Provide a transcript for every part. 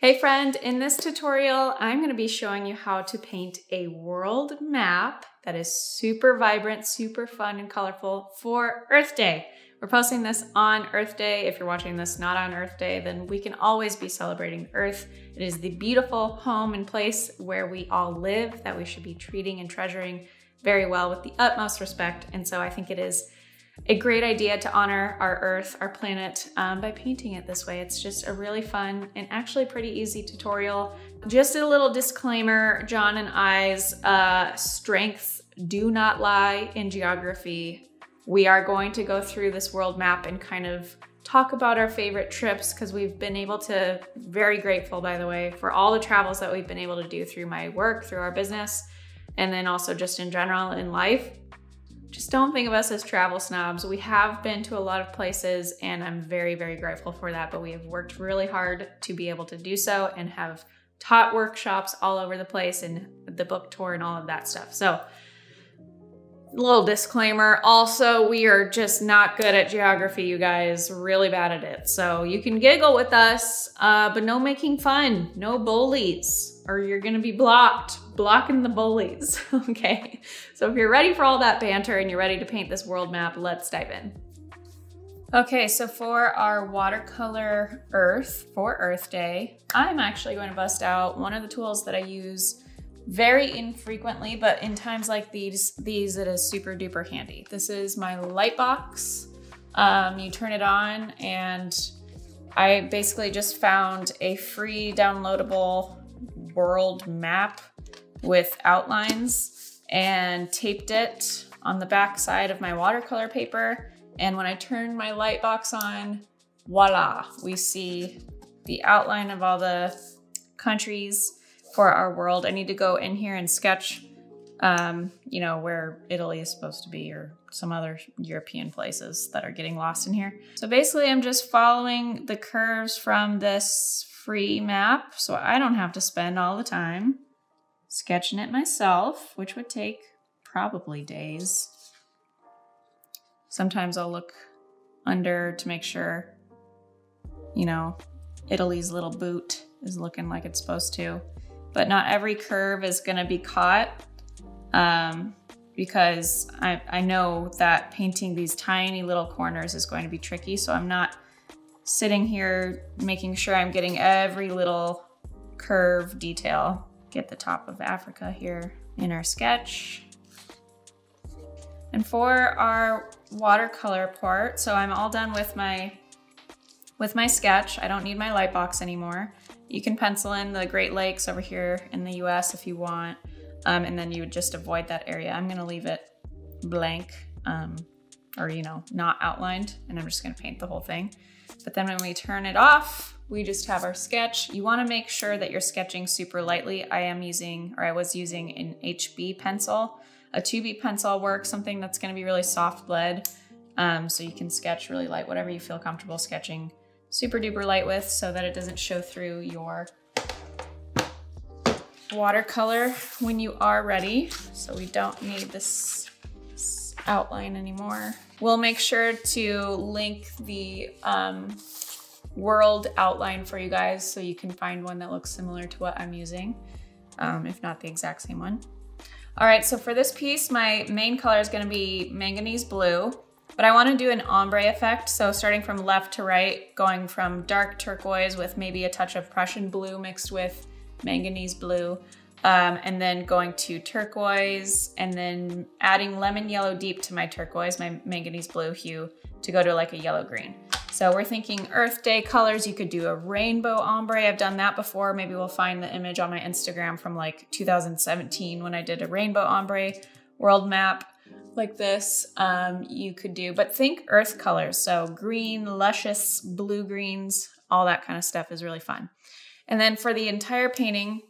Hey friend, in this tutorial, I'm going to be showing you how to paint a world map that is super vibrant, super fun and colorful for Earth Day. We're posting this on Earth Day. If you're watching this not on Earth Day, then we can always be celebrating Earth. It is the beautiful home and place where we all live that we should be treating and treasuring very well with the utmost respect. And so I think it is a great idea to honor our Earth, our planet, by painting it this way. It's just a really fun and actually pretty easy tutorial. Just a little disclaimer, John and I's strengths do not lie in geography. We are going to go through this world map and kind of talk about our favorite trips because we've been able to, very grateful by the way, for all the travels that we've been able to do through my work, through our business, and then also just in general in life. Just don't think of us as travel snobs. We have been to a lot of places and I'm very, very grateful for that, but we have worked really hard to be able to do so and have taught workshops all over the place and the book tour and all of that stuff. So, little disclaimer. Also, we are just not good at geography, you guys, really bad at it. So you can giggle with us, but no making fun, no bullies, or you're gonna be blocking the bullies, okay? So if you're ready for all that banter and you're ready to paint this world map, let's dive in. Okay, so for our watercolor Earth, for Earth Day, I'm actually going to bust out one of the tools that I use very infrequently, but in times like these it is super duper handy. This is my Lightbox. You turn it on and I basically just found a free downloadable world map with outlines and taped it on the back side of my watercolor paper. And when I turn my Lightbox on, voila, we see the outline of all the countries for our world. I need to go in here and sketch, you know, where Italy is supposed to be or some other European places that are getting lost in here. So basically I'm just following the curves from this free map so I don't have to spend all the time sketching it myself, which would take probably days. Sometimes I'll look under to make sure, you know, Italy's little boot is looking like it's supposed to. But not every curve is gonna be caught because I know that painting these tiny little corners is going to be tricky. So I'm not sitting here making sure I'm getting every little curve detail. Get the top of Africa here in our sketch. And for our watercolor part, so I'm all done with my sketch. I don't need my Lightbox anymore. You can pencil in the Great Lakes over here in the US if you want, and then you would just avoid that area. I'm gonna leave it blank, or you know, not outlined, and I'm just gonna paint the whole thing. But then when we turn it off, we just have our sketch. You wanna make sure that you're sketching super lightly. I was using an HB pencil. A 2B pencil works, something that's gonna be really soft lead, so you can sketch really light, whatever you feel comfortable sketching super duper light with so that it doesn't show through your watercolor when you are ready. So we don't need this outline anymore. We'll make sure to link the world outline for you guys so you can find one that looks similar to what I'm using, if not the exact same one. All right, so for this piece, my main color is gonna be manganese blue. But I want to do an ombre effect, so starting from left to right, going from dark turquoise with maybe a touch of Prussian blue mixed with manganese blue, and then going to turquoise, and then adding lemon yellow deep to my turquoise, my manganese blue hue, to go to like a yellow green. So we're thinking Earth Day colors. You could do a rainbow ombre. I've done that before. Maybe we'll find the image on my Instagram from like 2017 when I did a rainbow ombre world map like this. You could do, but think earth colors. So green, luscious blue greens, all that kind of stuff is really fun. And then for the entire painting,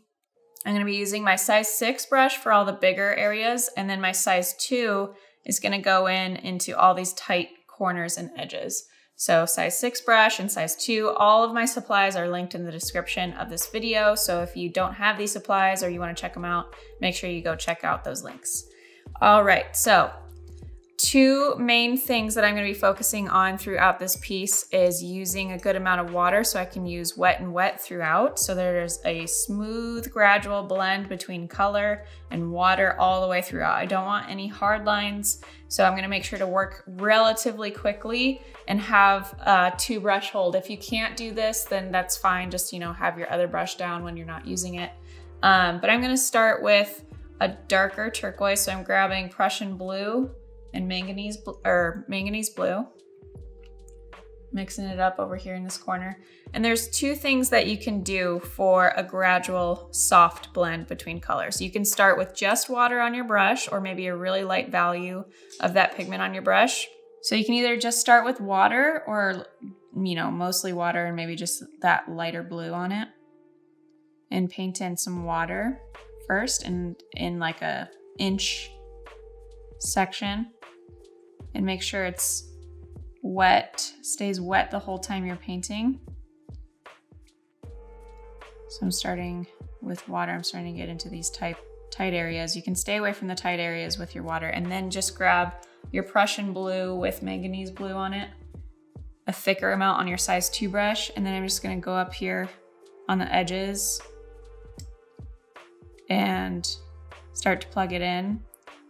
I'm gonna be using my size 6 brush for all the bigger areas. And then my size 2 is gonna go into all these tight corners and edges. So size 6 brush and size 2, all of my supplies are linked in the description of this video. So if you don't have these supplies or you wanna check them out, make sure you go check out those links. All right, so Two main things that I'm going to be focusing on throughout this piece is using a good amount of water so I can use wet and wet throughout. So there's a smooth, gradual blend between color and water all the way throughout. I don't want any hard lines, so I'm going to make sure to work relatively quickly and have a 2-brush hold. If you can't do this, then that's fine. Just, you know, have your other brush down when you're not using it. But I'm going to start with a darker turquoise. So I'm grabbing Prussian blue and manganese blue, mixing it up over here in this corner. And there's two things that you can do for a gradual soft blend between colors. You can start with just water on your brush or maybe a really light value of that pigment on your brush. So you can either just start with water or, you know, mostly water and maybe just that lighter blue on it and paint in some water first and in like a inch section. And make sure it's wet, stays wet the whole time you're painting. So I'm starting with water. I'm starting to get into these tight areas. You can stay away from the tight areas with your water and then just grab your Prussian blue with manganese blue on it, a thicker amount on your size 2 brush. And then I'm just gonna go up here on the edges and start to plug it in.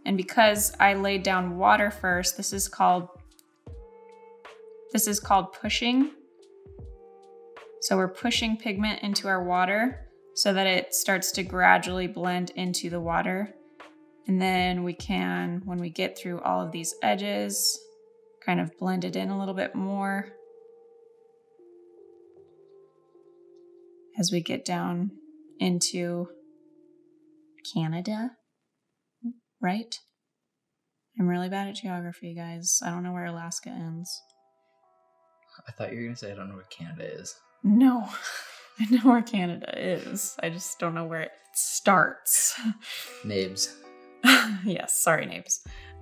And because I laid down water first, this is called pushing. So we're pushing pigment into our water so that it starts to gradually blend into the water. And then we can, when we get through all of these edges, kind of blend it in a little bit more as we get down into Canada. Right? I'm really bad at geography, guys. I don't know where Alaska ends. I thought you were going to say I don't know where Canada is. No, I know where Canada is. I just don't know where it starts. Nabes. Yes, sorry, Nabes.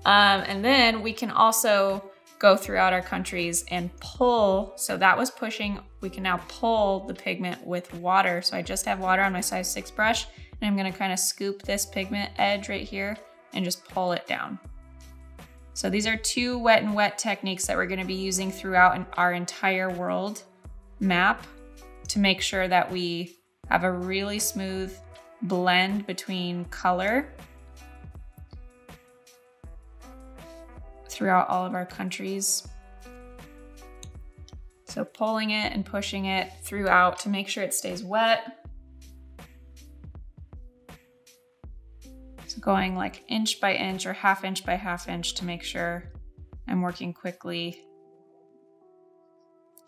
And then we can also go throughout our countries and pull. So that was pushing. We can now pull the pigment with water. So I just have water on my size 6 brush, and I'm going to kind of scoop this pigment edge right here and just pull it down. So these are 2 wet and wet techniques that we're going to be using throughout our entire world map to make sure that we have a really smooth blend between color throughout all of our countries. So pulling it and pushing it throughout to make sure it stays wet. So going like inch by inch or half inch by half inch to make sure I'm working quickly.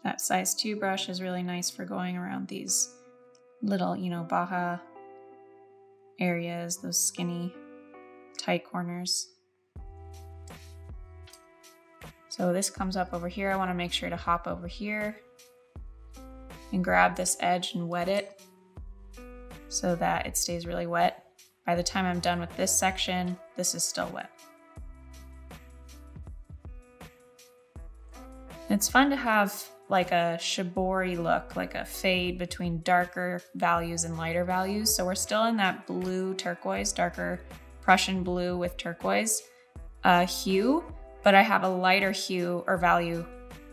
That size 2 brush is really nice for going around these little, you know, Baja areas, those skinny, tight corners. So this comes up over here. I want to make sure to hop over here and grab this edge and wet it so that it stays really wet. By the time I'm done with this section, this is still wet. It's fun to have like a shibori look, like a fade between darker values and lighter values. So we're still in that blue turquoise, darker Prussian blue with turquoise hue, but I have a lighter hue or value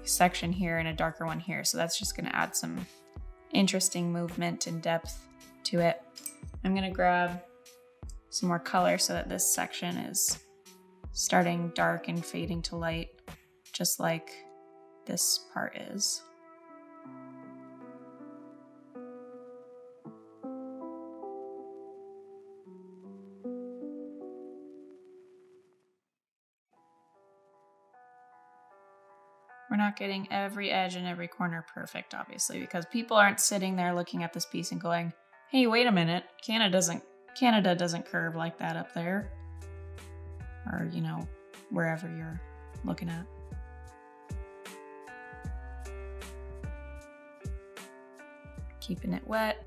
section here and a darker one here. So that's just gonna add some interesting movement and depth to it. I'm gonna grab some more color so that this section is starting dark and fading to light, just like this part is. We're not getting every edge and every corner perfect, obviously, because people aren't sitting there looking at this piece and going, hey, wait a minute, Canada doesn't curve like that up there. Or, you know, wherever you're looking at. Keeping it wet.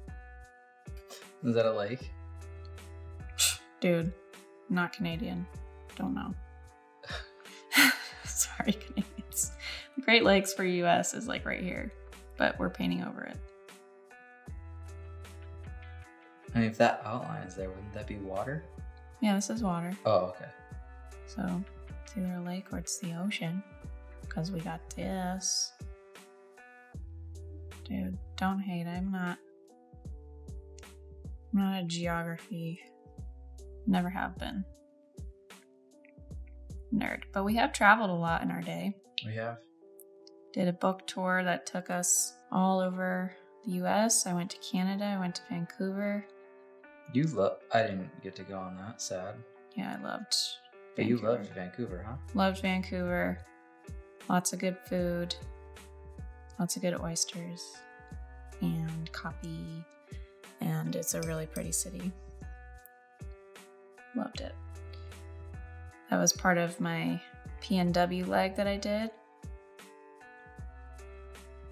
Is that a lake? Dude, not Canadian. Don't know. Sorry, Canadians. Great Lakes for US is like right here, but we're painting over it. I mean, if that outline is there, wouldn't that be water? Yeah, this is water. Oh, okay. So It's either a lake or it's the ocean. Because we got this. Dude, don't hate. I'm not a geography. Never have been. Nerd. But we have traveled a lot in our day. We have. Did a book tour that took us all over the US. I went to Canada. I went to Vancouver. I didn't get to go on that. Sad. Yeah, I loved But Vancouver. you loved Vancouver, huh? Loved Vancouver. Lots of good food. Lots of good oysters. And coffee. And it's a really pretty city. Loved it. That was part of my PNW leg that I did.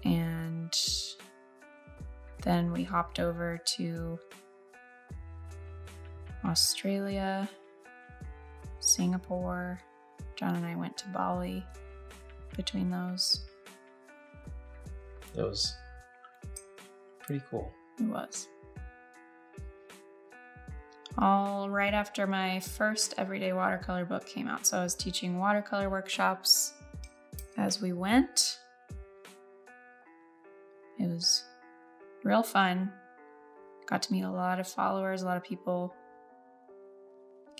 And then we hopped over to Australia, Singapore. John and I went to Bali between those. That was pretty cool. It was. All right after my first everyday watercolor book came out. So I was teaching watercolor workshops as we went. It was real fun. Got to meet a lot of followers, a lot of people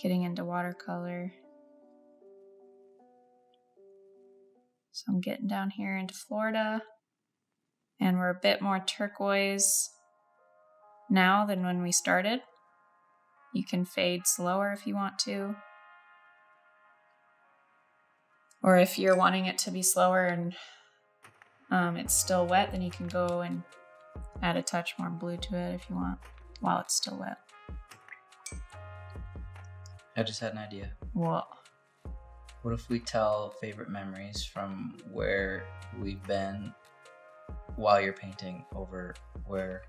getting into watercolor. So I'm getting down here into Florida, and we're a bit more turquoise now than when we started. You can fade slower if you want to. Or if you're wanting it to be slower and it's still wet, then you can go and add a touch more blue to it if you want while it's still wet. I just had an idea. What? What if we tell favorite memories from where we've been while you're painting over where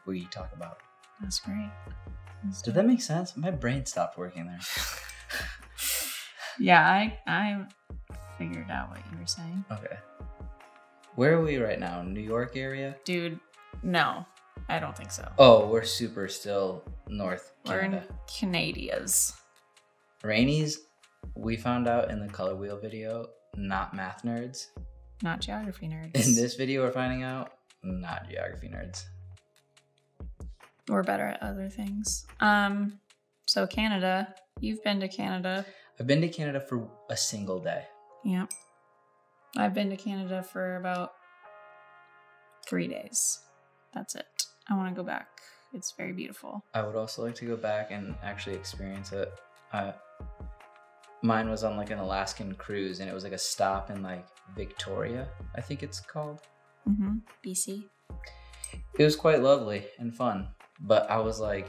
we talk about? That's great. Did that make sense? My brain stopped working there. Yeah, I figured out what you were saying. Okay. Where are we right now? New York area? Dude, no, I don't think so. Oh, we're super still North We're Canada. in Canadias. Rainey's, we found out in the color wheel video, not math nerds. Not geography nerds. In this video, we're finding out, not geography nerds. We're better at other things. So Canada, you've been to Canada. I've been to Canada for a single day. Yep. I've been to Canada for about 3 days. That's it. I want to go back. It's very beautiful. I would also like to go back and actually experience it. Mine was on like an Alaskan cruise, and it was like a stop in like Victoria, I think it's called. Mm-hmm. BC. It was quite lovely and fun, but I was like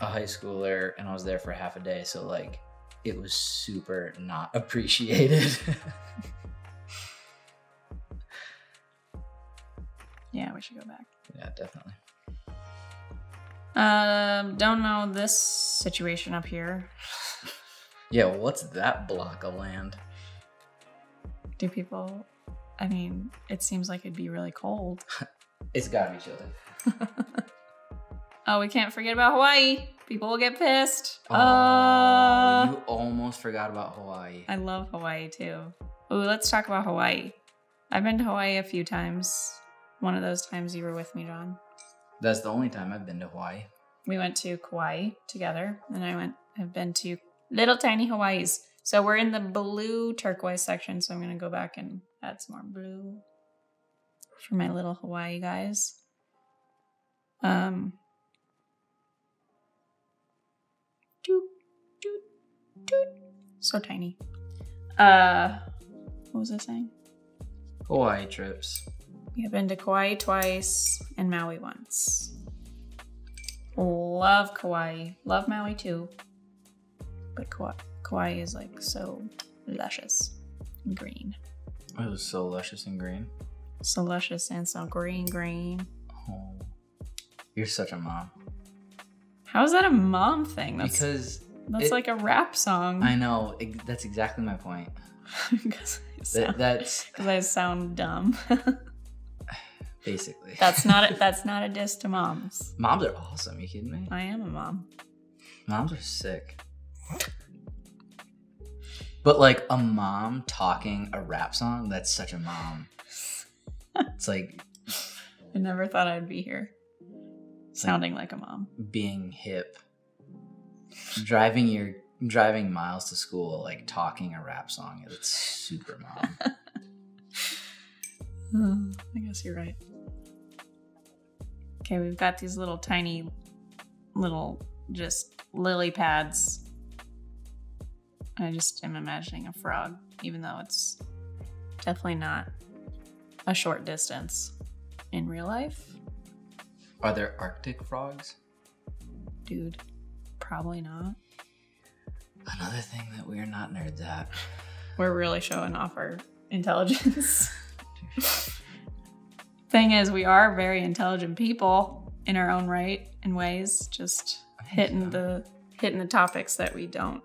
a high schooler and I was there for half a day, so like it was super not appreciated. Yeah, we should go back. Yeah, definitely. Don't know this situation up here. Yeah, what's that block of land? Do people, I mean, it seems like it'd be really cold. It's gotta be chilly. Oh, we can't forget about Hawaii. People will get pissed. Oh, you almost forgot about Hawaii. I love Hawaii too. Ooh, let's talk about Hawaii. I've been to Hawaii a few times. One of those times you were with me, John. That's the only time I've been to Hawaii. We went to Kauai together, and I've been to little tiny Hawaiis. So we're in the blue turquoise section, so I'm gonna go back and add some more blue for my little Hawaii guys. Doot, doot, doot. So tiny. What was I saying? Hawaii trips. We have been to Kauai twice and Maui once. Love Kauai. Love Maui too. But Kauai is like so luscious and green. It was so luscious and green. So luscious and so green. Oh, you're such a mom. How is that a mom thing? Because that's like a rap song. I know. That's exactly my point. Because I sound dumb. Basically. That's not a diss to moms. Moms are awesome. You kidding me? I am a mom. Moms are sick. But like a mom talking a rap song, that's such a mom. It's like I never thought I'd be here. Sounding like a mom. Being hip. Driving miles to school, like talking a rap song. It's super mom. I guess you're right. Okay, we've got these little tiny just lily pads. I just am imagining a frog, even though it's definitely not a short distance in real life. Are there Arctic frogs? Dude, probably not. Another thing that we're not nerds at. We're really showing off our intelligence. Thing is, we are very intelligent people in our own right, in ways, just hitting the topics that we don't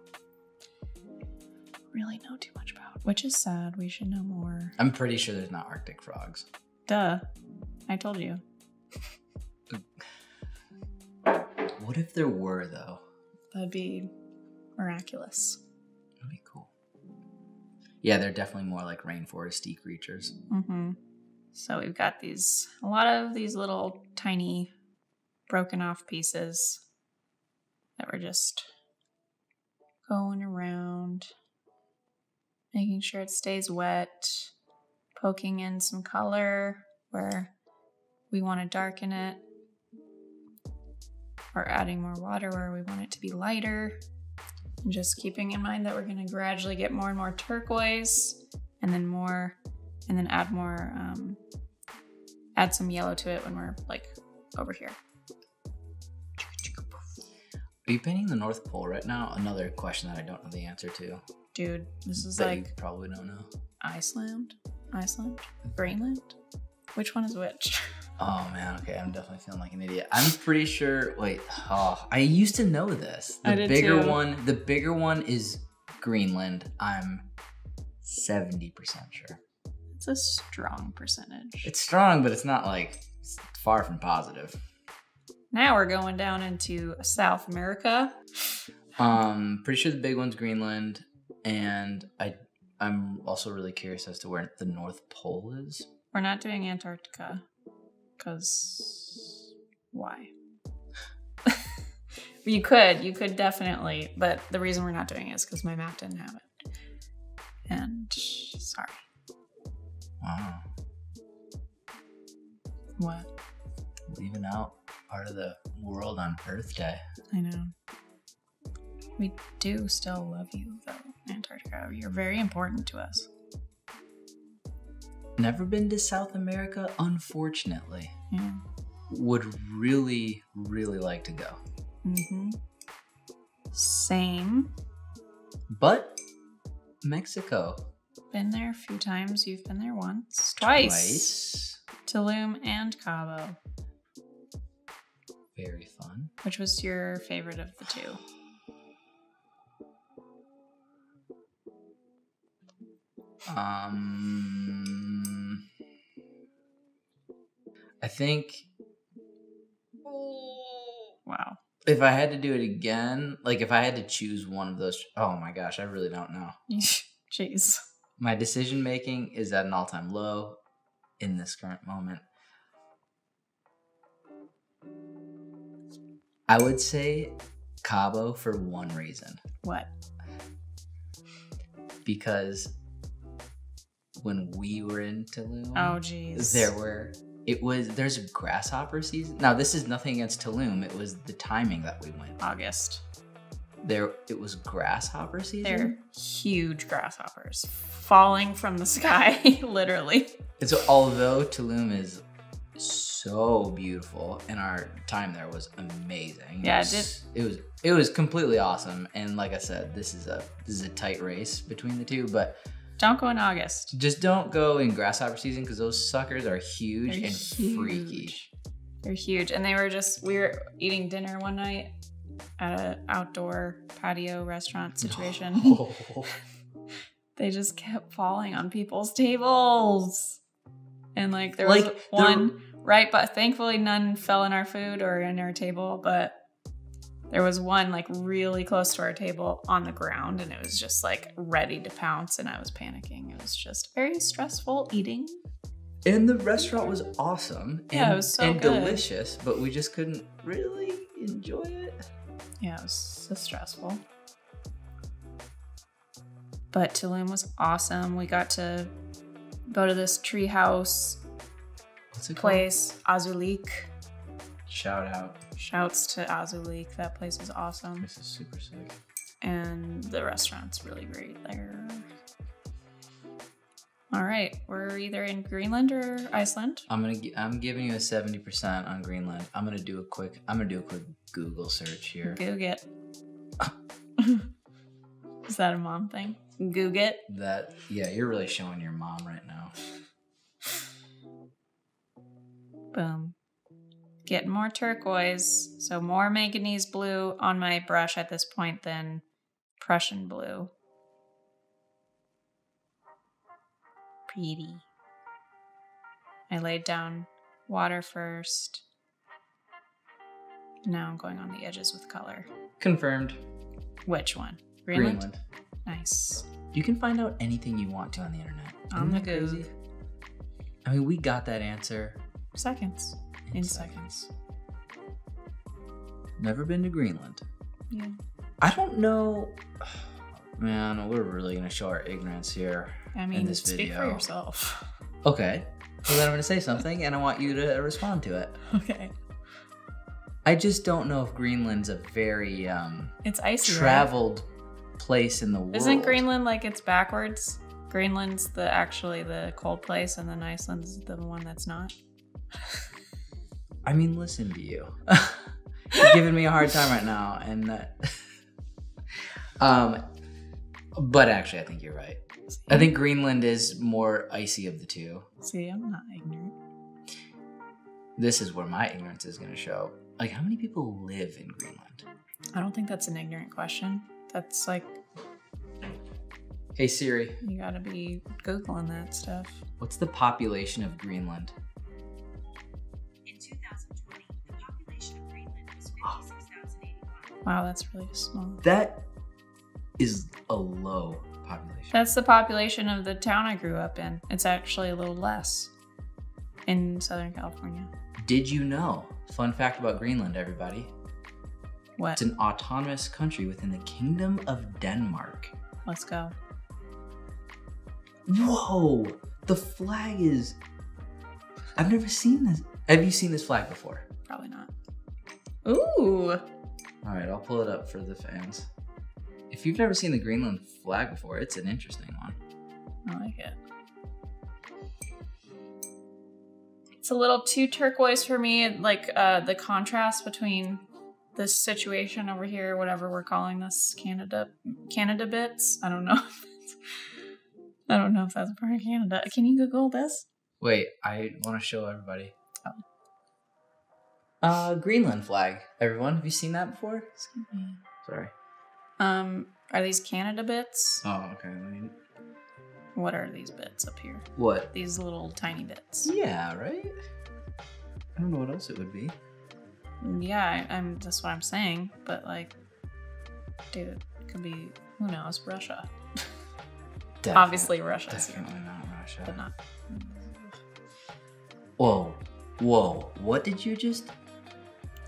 really know too much about, which is sad. We should know more. I'm pretty sure there's not Arctic frogs. Duh. I told you. What if there were, though? That'd be miraculous. That'd be cool. Yeah, they're definitely more like rainforesty creatures. Mm-hmm. So we've got a lot of these little tiny broken off pieces that we're just going around, making sure it stays wet, poking in some color where we want to darken it, or adding more water where we want it to be lighter. And just keeping in mind that we're going to gradually get more and more turquoise, and then add more, add some yellow to it when we're like over here. Are you painting the North Pole right now? Another question that I don't know the answer to. Dude, this is that like... you probably don't know. Iceland? Greenland? Which one is which? Oh man, okay, I'm definitely feeling like an idiot. I'm pretty sure, I used to know this. I did too. The bigger one is Greenland. I'm 70% sure. It's a strong percentage. It's strong, but it's not like, it's far from positive. Now we're going down into South America. Pretty sure the big one's Greenland, and I'm also really curious as to where the North Pole is. We're not doing Antarctica, because why? You could definitely, but the reason we're not doing it is because my map didn't have it. And sorry. Wow. What? Leaving out part of the world on Earth Day. I know. We do still love you, though, Antarctica. You're very important to us. Never been to South America, unfortunately. Yeah. Would really, really like to go. Mm-hmm. Same. But Mexico. Been there a few times. You've been there once. Twice. Tulum and Cabo. Very fun. Which was your favorite of the two? I think... Wow. If I had to do it again, like if I had to choose one of those... Oh my gosh, I really don't know. Jeez. My decision making is at an all-time low in this current moment. I would say Cabo for one reason. What? Because when we were in Tulum, oh geez, there's a grasshopper season. Now this is nothing against Tulum. It was the timing that we went. August. It was grasshopper season. They're huge grasshoppers falling from the sky, literally. And so although Tulum is so beautiful and our time there was amazing. Yeah, it was completely awesome. And like I said, this is a tight race between the two, but don't go in August. Just don't go in grasshopper season because those suckers are huge and freaky. They're huge. And we were eating dinner one night at an outdoor patio restaurant situation. Oh. They just kept falling on people's tables. And like there was one right, but thankfully none fell in our food or in our table, but There was one like really close to our table on the ground, and it was just like ready to pounce, and I was panicking. It was just very stressful eating. And the restaurant was awesome. Yeah, it was so and good. Delicious, but we just couldn't really enjoy it. Yeah, it was so stressful. But Tulum was awesome. We got to go to this tree house place, Azulik. Shout out. Shouts to Azulik. That place is awesome. This is super sick. And the restaurant's really great there. All right, we're either in Greenland or Iceland. I'm giving you a 70% on Greenland. I'm gonna do a quick Google search here. Google. Is that a mom thing? Google. Yeah, you're really showing your mom right now. Boom. Getting more turquoise, so more manganese blue on my brush at this point than Prussian blue. Pretty. I laid down water first. Now I'm going on the edges with color. Confirmed. Which one? Greenland. Nice. You can find out anything you want to on the internet. On the Isn't that Google. crazy? I mean, we got that answer Seconds. In seconds. Never been to Greenland. Yeah. I don't know. Man, we're really gonna show our ignorance here. I in mean, this speak video. for yourself. Okay. Well, then I'm gonna say something, and I want you to respond to it. Okay. I just don't know if Greenland's a very It's icy, traveled place in the world. Isn't Greenland like it's backwards? Greenland's actually the cold place, and then Iceland's the one that's not. I mean, listen to you. You're giving me a hard time right now, and but actually, I think you're right. See? I think Greenland is more icy of the two. See, I'm not ignorant. This is where my ignorance is going to show. Like, how many people live in Greenland? I don't think that's an ignorant question. That's like, Hey Siri, you gotta be Googling that stuff. what's the population of Greenland? In 2020, the population of Greenland was 56,081. Wow, that's really small. That is a low population. That's the population of the town I grew up in. It's actually a little less in Southern California. Did you know? Fun fact about Greenland, everybody. What? It's an autonomous country within the Kingdom of Denmark. Let's go. Whoa! The flag is... I've never seen this. Have you seen this flag before? Probably not. Ooh! All right, I'll pull it up for the fans. If you've never seen the Greenland flag before, it's an interesting one. I like it. It's a little too turquoise for me. Like the contrast between this situation over here, whatever we're calling this, Canada bits. I don't know. I don't know if that's part of Canada. Can you Google this? Wait, I want to show everybody. Greenland flag. Everyone, have you seen that before? Excuse me. Sorry. Are these Canada bits? Oh, okay. I mean, What are these bits up here? what? These little tiny bits. Yeah, right? I don't know what else it would be. Yeah, I'm. That's what I'm saying. But like, dude, it could be, who knows, Russia. Obviously Russia. Definitely not Russia. But not. Whoa. Whoa. What did you just...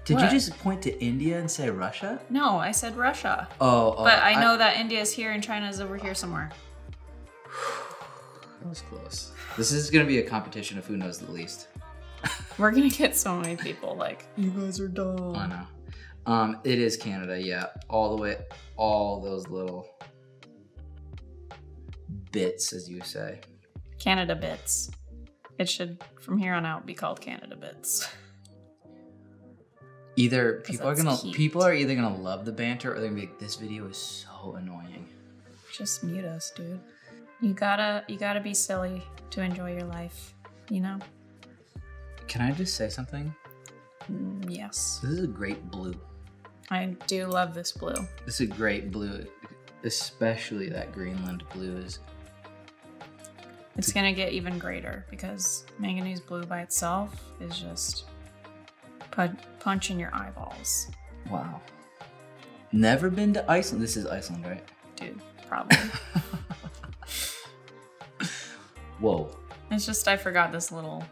Did What? you just point to India and say Russia? No, I said Russia. Oh, But I know that India's here and China's over here somewhere. That was close. This is going to be a competition of who knows the least. We're gonna get so many people like, you guys are dumb. I know. It is Canada, yeah. All the way, all those little bits, as you say. Canada bits. It should, from here on out, be called Canada bits. Either 'Cause people that's people are either gonna love the banter or they're gonna be like, this video is so annoying. Just mute us, dude. You gotta be silly to enjoy your life, you know? Can I just say something? Yes. This is a great blue. I do love this blue. This is a great blue, especially that Greenland blue is. It's gonna get even greater because manganese blue by itself is just punch in your eyeballs. Wow. Never been to Iceland. This is Iceland, right? Dude, probably. Whoa. It's just I forgot this little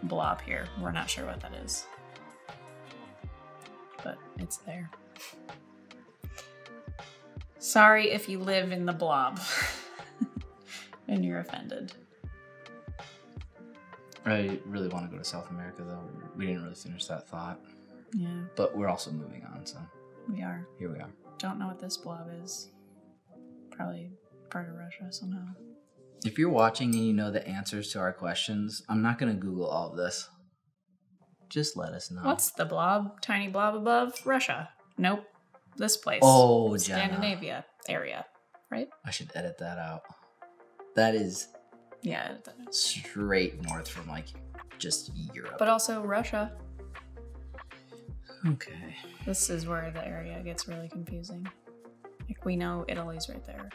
blob here. We're not sure what that is. But it's there. Sorry if you live in the blob and you're offended. I really want to go to South America, though. We didn't really finish that thought. Yeah. But we're also moving on, so We are. here we are. Don't know what this blob is. Probably part of Russia somehow. If you're watching and you know the answers to our questions, I'm not going to Google all of this. Just let us know. What's the blob? Tiny blob above? Russia. Nope. This place. Oh, Jenna. Scandinavia area, right? I should edit that out. That is Yeah. straight north from like just Europe. But also Russia. Okay. This is where the area gets really confusing. Like we know Italy's right there.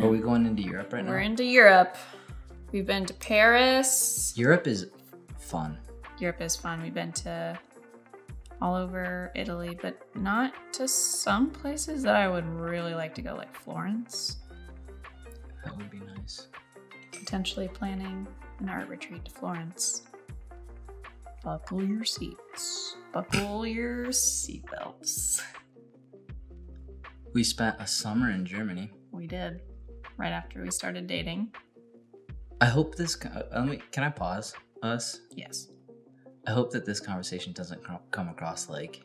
Are we going into Europe right now? We're into Europe. We've been to Paris. Europe is fun. Europe is fun. We've been to all over Italy, but not to some places that I would really like to go, like Florence. That would be nice. Potentially planning an art retreat to Florence. Buckle your seats. Buckle your seatbelts. We spent a summer in Germany. We did. Right after we started dating. I hope this... can I pause us? Yes. I hope that this conversation doesn't come across like...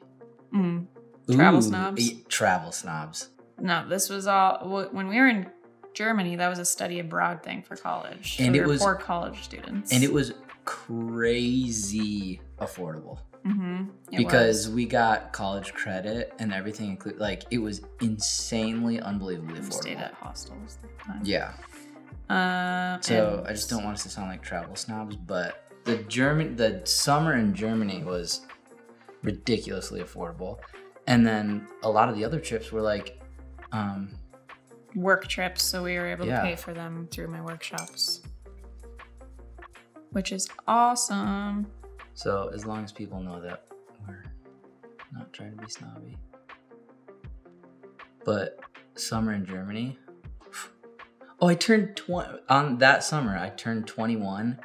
Travel Ooh, snobs? Travel snobs. No, this was all... When we were in Germany, that was a study abroad thing for college. And we it were was... poor college students. And it was crazy affordable. Mm-hmm. Because we got college credit and everything included. Like, it was insanely, unbelievably We affordable. stayed at hostels at the time. Yeah. So I just don't want us to sound like travel snobs, but the summer in Germany was ridiculously affordable. And then a lot of the other trips were like work trips, so we were able Yeah. to pay for them through my workshops. Which is awesome. So as long as people know that we're not trying to be snobby. But summer in Germany. Oh, I turned 20 on that summer. I turned 21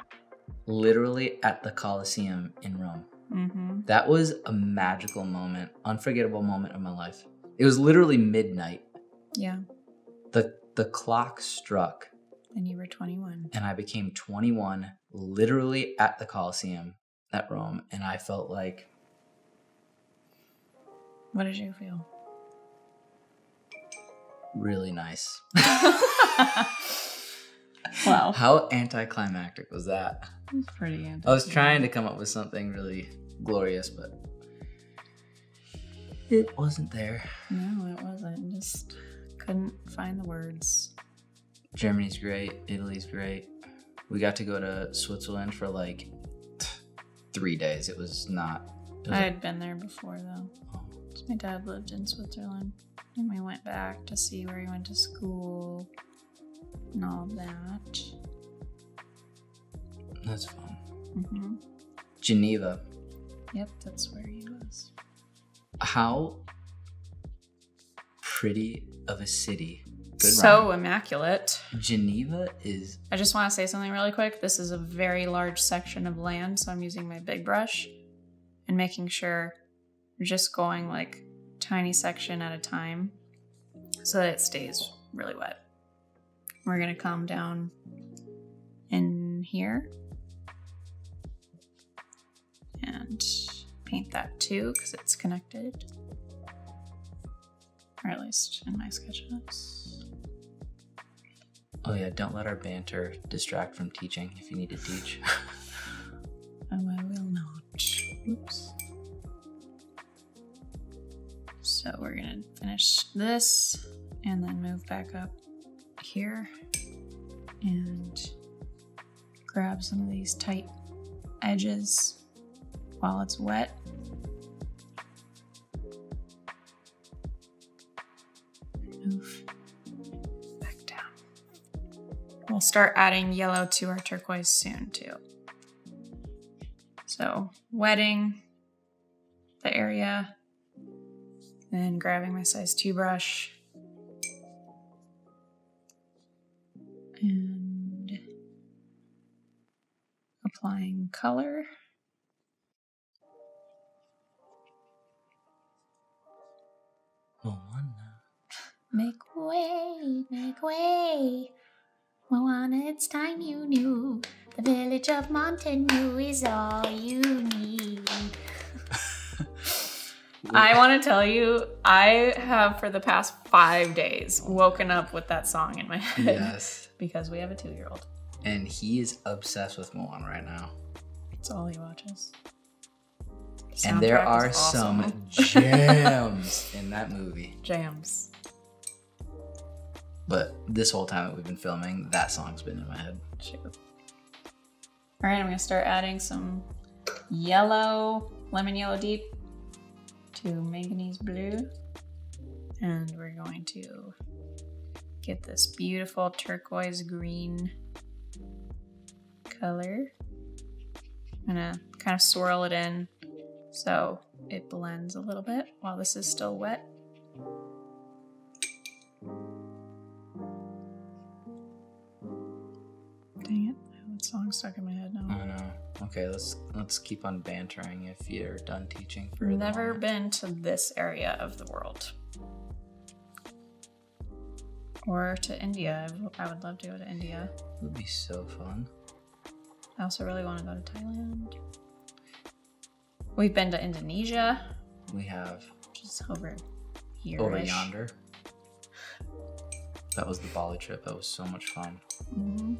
literally at the Colosseum in Rome. Mm-hmm. That was a magical moment, unforgettable moment of my life. It was literally midnight. Yeah. The clock struck And you were 21. and I became 21 literally at the Colosseum at Rome, and I felt like... What did you feel? really nice. Wow. How anticlimactic was that? It's pretty I was trying to come up with something really glorious, but it wasn't there. No, it wasn't. Just couldn't find the words. Germany's great. Italy's great. We got to go to Switzerland for like 3 days. It was not... It was I had been there before, though. oh, My dad lived in Switzerland. And we went back to see where he went to school and all of that. that's fun. Mm-hmm. Geneva. Yep, that's where he was. How pretty of a city. Good So rhyme. immaculate. Geneva is... I just want to say something really quick. This is a very large section of land, so I'm using my big brush and making sure we're just going like tiny section at a time so that it stays really wet. We're going to come down in here and paint that too because it's connected, or at least in my sketches. Oh yeah, don't let our banter distract from teaching if you need to teach. Oh, I will not. Oops. So we're gonna finish this and then move back up here and grab some of these tight edges while it's wet. Move back down. We'll start adding yellow to our turquoise soon too. So wetting the area Then grabbing my size 2 brush. And applying color. Moana. Make way, make way. Moana, it's time you knew. The village of Montanu is all you need. I want to tell you, I have for the past 5 days woken up with that song in my head. Yes. Because we have a 2-year-old. And he is obsessed with Moana right now. That's all he watches. And there are some jams in that movie. Jams. But this whole time that we've been filming, that song's been in my head. Sure. All right, I'm going to start adding some yellow, lemon yellow deep to manganese blue. And we're going to get this beautiful turquoise green color. I'm going to kind of swirl it in so it blends a little bit while this is still wet. Dang it, I have that song stuck in my head now. I know. Okay, let's keep on bantering if you're done teaching for I've never been to this area of the world. Or to India. I would love to go to India. It would be so fun. I also really want to go to Thailand. We've been to Indonesia. We have. Which is over here. Over yonder. That was the Bali trip. That was so much fun. Mm-hmm.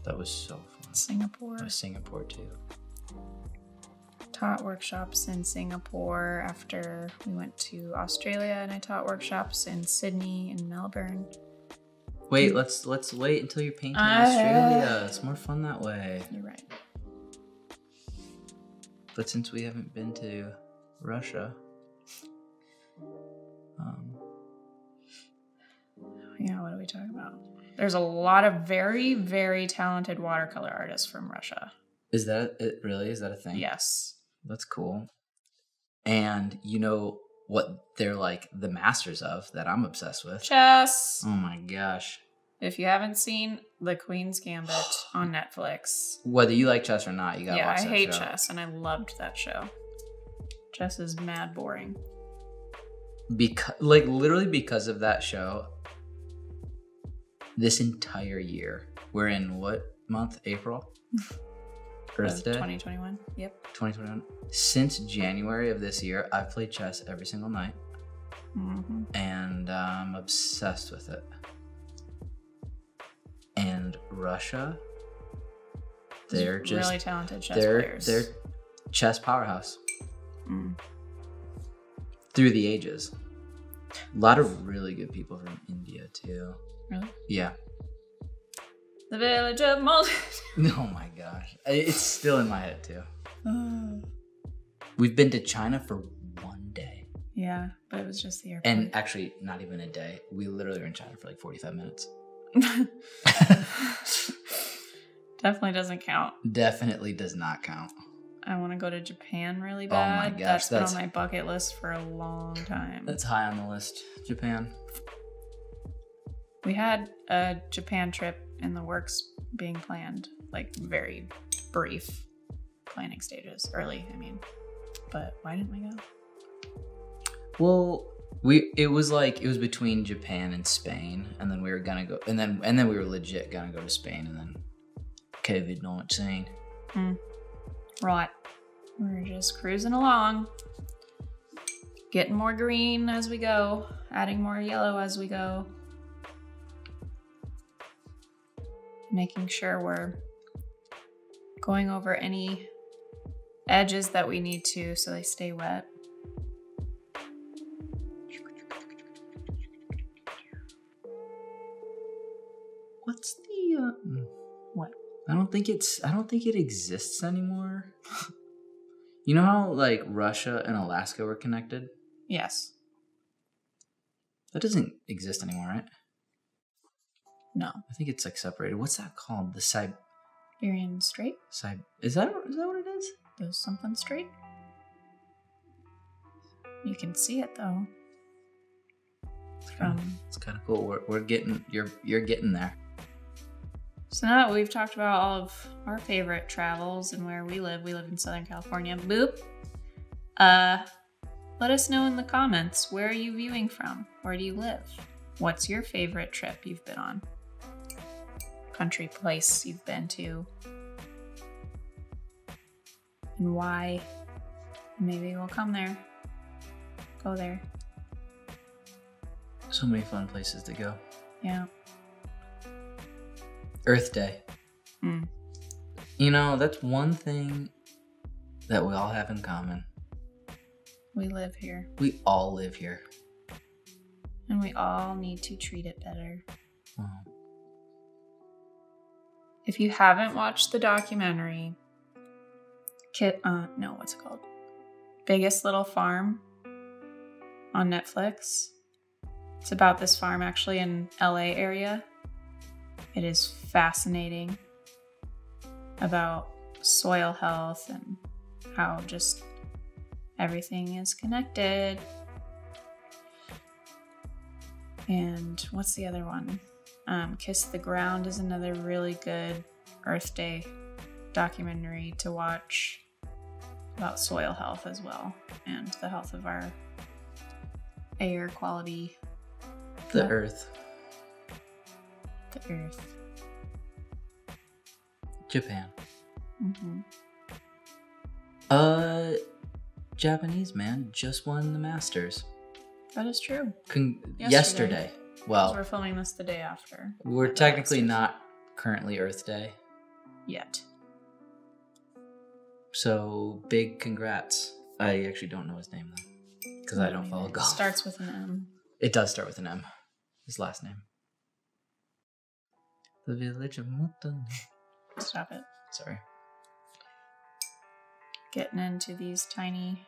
That was so fun. Singapore. Singapore too. Taught workshops in Singapore after we went to Australia, and I taught workshops in Sydney and Melbourne. Wait, let's wait until you're painting Australia. It's more fun that way. You're right. But since we haven't been to Russia, yeah, what are we talking about? There's a lot of very, very talented watercolor artists from Russia. Is that it? Really? Is that a thing? Yes. That's cool. And you know what they're like the masters of that I'm obsessed with? Chess. Oh my gosh. If you haven't seen The Queen's Gambit on Netflix. Whether you like chess or not, you gotta watch that show. Yeah, I hate chess, and I loved that show. Chess is mad boring. Literally because of that show, this entire year, we're in what month? April? Earth Day? 2021. Yep. 2021. Since January of this year, I've played chess every single night. Mm-hmm. And I'm obsessed with it. And Russia, they're just really talented chess players. They're chess powerhouse. Mm. Through the ages. A lot of really good people from India too. Really? Yeah. The village of Oh my gosh. It's still in my head too. We've been to China for 1 day. Yeah, but it was just the airport. And actually, not even a day. We literally were in China for like 45 minutes. Definitely doesn't count. Definitely does not count. I want to go to Japan really bad. Oh my gosh, that's been on my bucket list for a long time. That's high on the list. Japan. We had a Japan trip in the works being planned, like very brief planning stages. Early, I mean. But why didn't we go? Well, it was between Japan and Spain, and then we were gonna go, and then we were legit gonna go to Spain, and then COVID-19. Right. We're just cruising along, getting more green as we go, adding more yellow as we go, making sure we're going over any edges that we need to so they stay wet. What's the What? I don't think it exists anymore. You know how like Russia and Alaska were connected? Yes. That doesn't exist anymore, right? No. I think it's like separated. What's that called? The Siberian Strait? Is that what it is? There's something straight. You can see it though. It's kind of cool. We're getting you're getting there. So now that we've talked about all of our favorite travels and where we live in Southern California. Boop. Let us know in the comments, where are you viewing from? Where do you live? What's your favorite trip you've been on? Country, place you've been to? And why? Maybe we'll come there. Go there. So many fun places to go. Yeah. Earth Day. Mm. You know, that's one thing that we all have in common. We live here. We all live here. And we all need to treat it better. Oh. If you haven't watched the documentary, what's it called? Biggest Little Farm on Netflix. It's about this farm actually in LA area. It is fascinating about soil health and how just everything is connected. And what's the other one? Kiss the Ground is another really good Earth Day documentary to watch about soil health as well and the health of our air quality. The earth. The earth. Japan. Mm-hmm. Japanese man just won the Masters. That is true. Yesterday. Well, we're filming this the day after. We're technically not currently Earth Day yet. So big congrats. I actually don't know his name though, because I don't follow golf. It starts with an M. It does start with an M. His last name. The village of Mutton. Stop it. Sorry. Getting into these tiny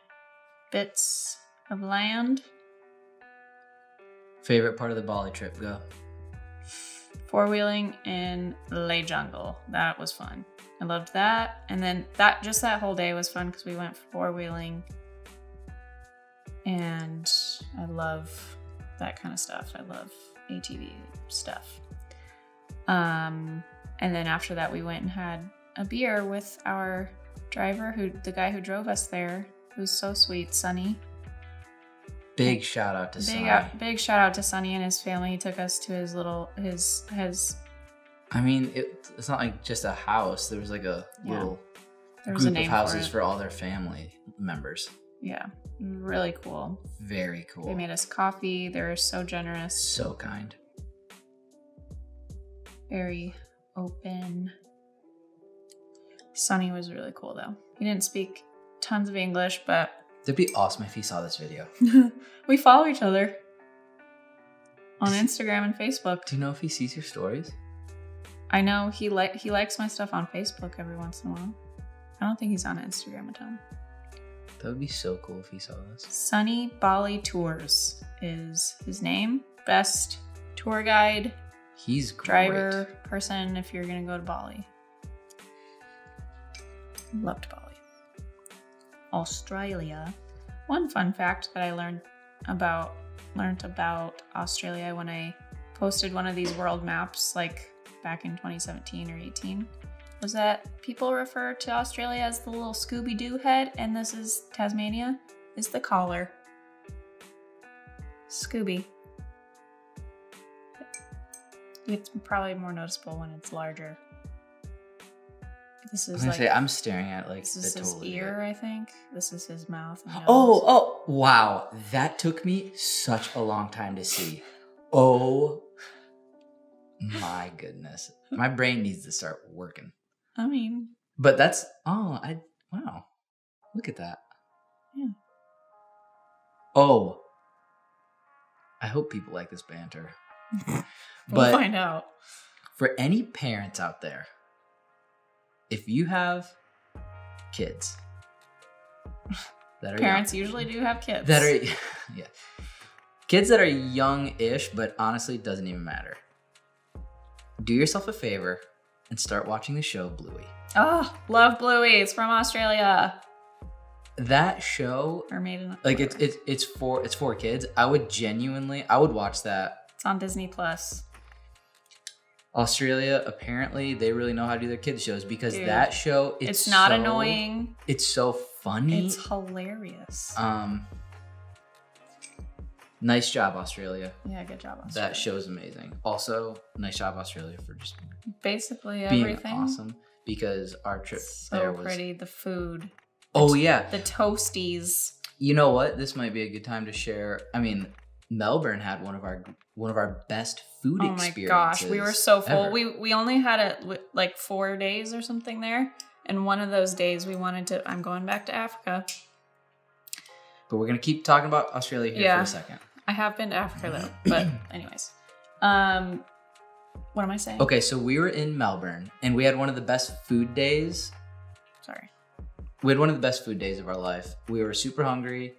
bits of land. Favorite part of the Bali trip, go. Four-wheeling in the jungle. That was fun. I loved that. And then that whole day was fun because we went four-wheeling. And I love that kind of stuff. I love ATV stuff. And then after that, we went and had a beer with our driver, the guy who drove us there, who's so sweet, Sonny. Big shout out to Sonny. Big shout out to Sonny and his family. He took us to his I mean, it's not like just a house. There was like a little group of houses for all their family members. Yeah, really cool. Very cool. They made us coffee. They were so generous. So kind. Very open. Sonny was really cool though. He didn't speak tons of English, but it'd be awesome if he saw this video. We follow each other on Instagram and Facebook. Do you know if he sees your stories? I know he likes my stuff on Facebook every once in a while. I don't think he's on Instagram a ton. That would be so cool if he saw this. Sunny Bali Tours is his name. Best tour guide. He's great. Driver person if you're gonna go to Bali. Loved Bali. Australia. One fun fact that I learned about Australia when I posted one of these world maps like back in 2017 or 18 was that people refer to Australia as the little Scooby-Doo head, and this is Tasmania, is the collar. Scooby. It's probably more noticeable when it's larger. This is I'm staring at like this is his ear, I think. This is his mouth. And nose. Oh, wow. That took me such a long time to see. Oh my goodness. My brain needs to start working. I mean. But that's, wow. Look at that. Yeah. Oh. I hope people like this banter. We'll find out. For any parents out there, if you have kids that are parents usually do have kids that are kids that are young-ish, but honestly, it doesn't even matter. Do yourself a favor and start watching the show Bluey. Oh, love Bluey. It's from Australia. that show, Mermaid in like October. it's for kids. I would watch that. It's on Disney Plus. Australia, apparently they really know how to do their kids shows because Dude, that show it's not annoying. It's so funny. It's hilarious. Nice job, Australia. Yeah, good job, Australia. That show's amazing. Also, nice job, Australia, for just basically being everything. awesome because our trip So there was pretty. The food. Oh yeah, The toasties. you know what? This might be a good time to share. I mean, Melbourne had one of our best food experiences. Oh my gosh, we were so full. ever. We only had like 4 days or something there, and one of those days we wanted to. I'm going back to Africa. But we're gonna keep talking about Australia here for a second. I have been to Africa though, but anyways, what am I saying? Okay, so we were in Melbourne and we had one of the best food days. Sorry. We had one of the best food days of our life. We were super hungry.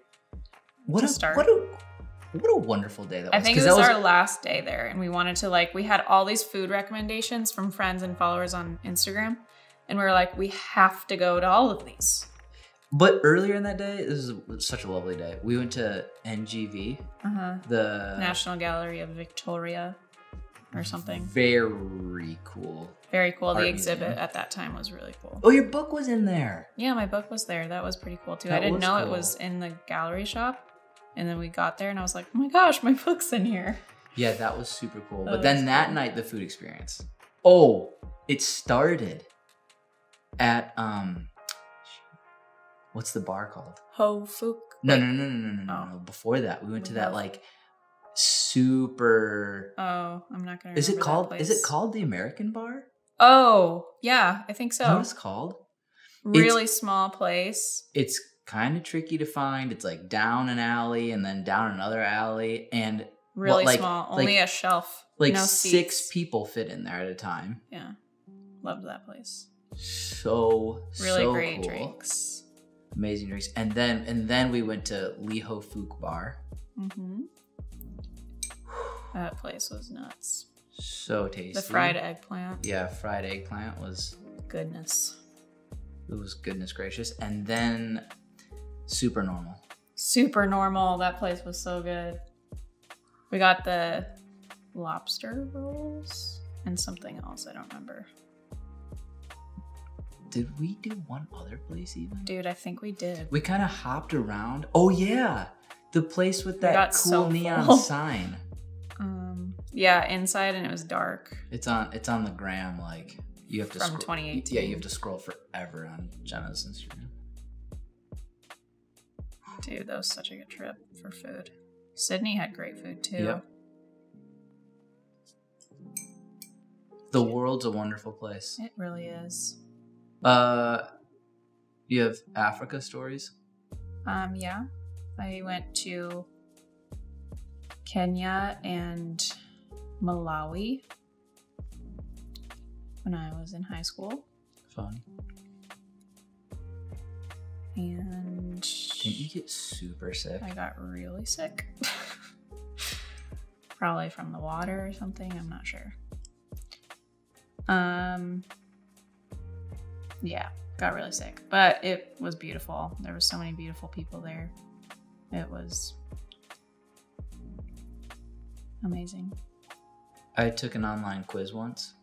What a wonderful day that was. I think it was our last day there, and we wanted to we had all these food recommendations from friends and followers on Instagram, and we were like, we have to go to all of these. But earlier in that day, this was such a lovely day. We went to NGV, the National Gallery of Victoria or something. Very cool. Very cool. Art The exhibit museum. at that time was really cool. Oh, your book was in there. Yeah, my book was there. That was pretty cool too. That I didn't was know it cool. was in the gallery shop. And then we got there and I was like, oh my gosh, my book's in here. Yeah, that was super cool. That But was then that night, the food experience. Oh, it started at what's the bar called? Ho Fuk. No. Before that, we went to that super. Oh, I'm not gonna. Is it remember that called? place. Is it called the American Bar? Oh, yeah, I think Is that so. what it's called? Really small place. It's kind of tricky to find. It's like down an alley and then down another alley and Really small. Only a shelf. Like no 6 seats. people fit in there at a time. Yeah, loved that place. So Really so great cool. drinks. Amazing drinks. And then we went to Liho Fook Bar. Mm-hmm. That place was nuts. So tasty. The fried eggplant. Yeah, fried eggplant was Goodness. it was goodness gracious. And then super normal. Super normal. That place was so good. We got the lobster rolls and something else. I don't remember. Did we do one other place even? Dude, I think we did. We kind of hopped around. Oh yeah, the place with that got cool so neon full. sign. Yeah, inside and it was dark. It's on the gram. Like you have to From 2018. Yeah, you have to scroll forever on Jenna's Instagram. Dude, that was such a good trip for food. Sydney had great food too. Yep. The world's a wonderful place. It really is. You have Africa stories? Yeah. I went to Kenya and Malawi when I was in high school. Fun. And Didn't you get super sick? I got really sick. Probably from the water or something, I'm not sure. Yeah, got really sick. But it was beautiful. There were so many beautiful people there. It was amazing. I took an online quiz once.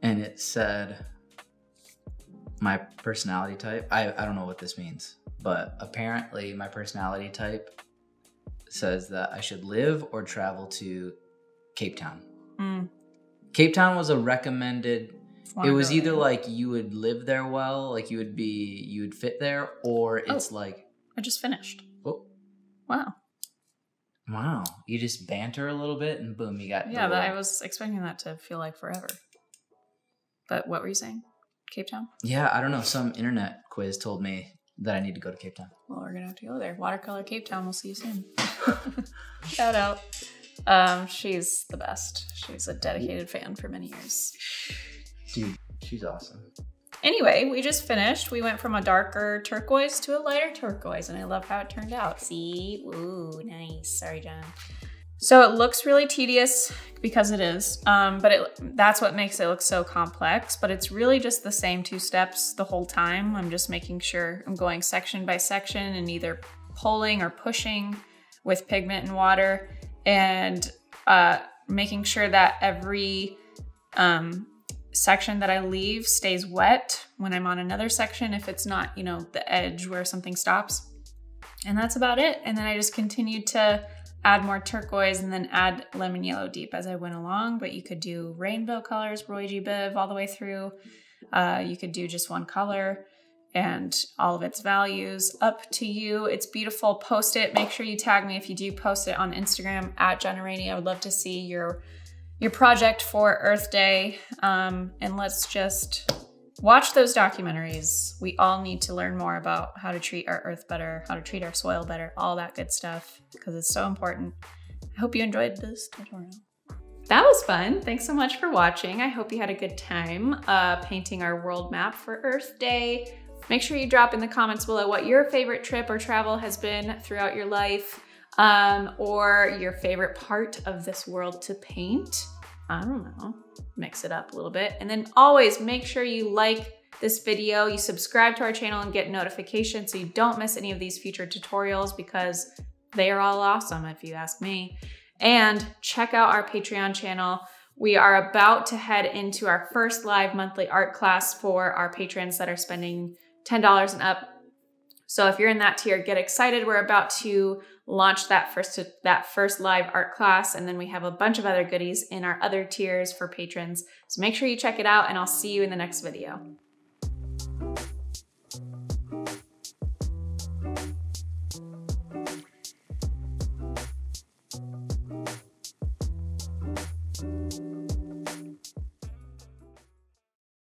And it said my personality type. I don't know what this means, but apparently my personality type says that I should live or travel to Cape Town. Cape Town was a recommended. It was either like you would live there well, like you would fit there, or it's like I just finished. Oh, Wow. you just banter a little bit and boom, you got Yeah, but I was expecting that to feel like forever. But what were you saying? Cape Town? Yeah, I don't know. Some internet quiz told me that I need to go to Cape Town. Well, we're gonna have to go there. Watercolor Cape Town. We'll see you soon. Shout out. She's the best. She's a dedicated fan for many years. Dude, she's awesome. Anyway, we just finished. We went from a darker turquoise to a lighter turquoise, and I love how it turned out. See? Ooh, nice. Sorry, John. So it looks really tedious because it is, but that's what makes it look so complex, but it's really just the same 2 steps the whole time. I'm just making sure I'm going section by section and either pulling or pushing with pigment and water, and making sure that every section that I leave stays wet when I'm on another section, if it's not, you know, the edge where something stops. And that's about it. And then I just continued to add more turquoise and then add lemon yellow deep as I went along, but you could do rainbow colors, Roy G. Biv all the way through. You could do just one color and all of its values, up to you. It's beautiful. Post it. Make sure you tag me if you do post it on Instagram at Jenna Rainey. I would love to see your project for Earth Day. And let's just watch those documentaries. We all need to learn more about how to treat our earth better, how to treat our soil better, all that good stuff, because it's so important. I hope you enjoyed this tutorial. That was fun. Thanks so much for watching. I hope you had a good time painting our world map for Earth Day. Make sure you drop in the comments below what your favorite trip or travel has been throughout your life, or your favorite part of this world to paint. I don't know, mix it up a little bit. And then always make sure you like this video, you subscribe to our channel and get notifications so you don't miss any of these future tutorials, because they are all awesome if you ask me. And check out our Patreon channel. We are about to head into our first live monthly art class for our patrons that are spending $10 and up. So if you're in that tier, get excited. We're about to launch that first live art class, and then we have a bunch of other goodies in our other tiers for patrons. So make sure you check it out, and I'll see you in the next video.